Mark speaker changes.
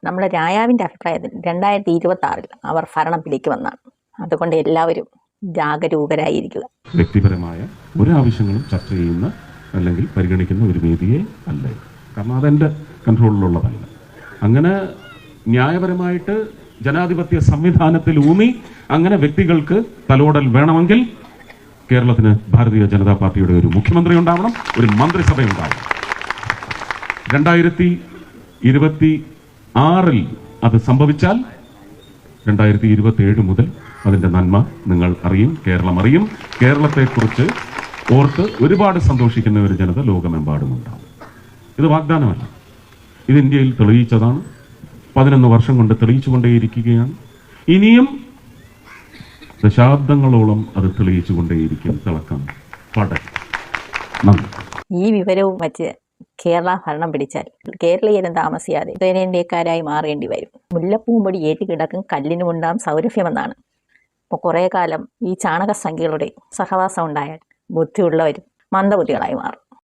Speaker 1: നമ്മുടെ രായാവിൻ്റെ അഭിപ്രായത്തിൽ 2026 അവർ ഭരണം പിടിക്കുമെന്നാണ്. അതുകൊണ്ട് എല്ലാവരും ജാഗരൂകരായിരിക്കുക.
Speaker 2: വ്യക്തിപരമായ ഒരാവശ്യങ്ങളും ചർച്ച ചെയ്യുന്ന അല്ലെങ്കിൽ പരിഗണിക്കുന്ന ഒരു വേദിയെ അല്ല, കാരണം അതെൻ്റെ കൺട്രോളിലുള്ളതല്ല. അങ്ങനെ ന്യായപരമായിട്ട് ജനാധിപത്യ സംവിധാനത്തിൽ ഊന്നി അങ്ങനെ വ്യക്തികൾക്ക് തലോടൽ വേണമെങ്കിൽ കേരളത്തിന് ഭാരതീയ ജനതാ പാർട്ടിയുടെ ഒരു മുഖ്യമന്ത്രി ഉണ്ടാവണം, ഒരു മന്ത്രിസഭ ഉണ്ടാവണം. 2026 അത് സംഭവിച്ചാൽ 2027 മുതൽ അതിൻ്റെ നന്മ നിങ്ങൾ അറിയും, കേരളം അറിയും. കേരളത്തെക്കുറിച്ച് ഓർത്ത് ഒരുപാട് സന്തോഷിക്കുന്ന ഒരു ജനത ലോകമെമ്പാടുമുണ്ടാവും. ഇത് വാഗ്ദാനമല്ല, ഇത് ഇന്ത്യയിൽ തെളിയിച്ചതാണ്. 11 വർഷം കൊണ്ട് തെളിയിച്ചുകൊണ്ടേയിരിക്കുകയാണ്. ഇനിയും ദശാബ്ദങ്ങളോളം അത് തെളിയിച്ചുകൊണ്ടേയിരിക്കും. തിളക്കം നന്ദി.
Speaker 1: ഈ വിവരവും വച്ച് കേരള ഭരണം പിടിച്ചാൽ കേരളീയരും താമസിയാതെ ഉത്തരേന്ത്യക്കാരായി മാറേണ്ടി വരും. മുല്ലപ്പൂമ്പൊടി ഏറ്റുകിടക്കും കല്ലിനുമുണ്ടാം സൗരഭ്യമെന്നാണ്. ഇപ്പോൾ കുറേ കാലം ഈ ചാണകസംഖ്യകളുടെ സഹവാസം ഉണ്ടായാൽ ബുദ്ധിയുള്ളവരും മന്ദബുദ്ധികളായി മാറും.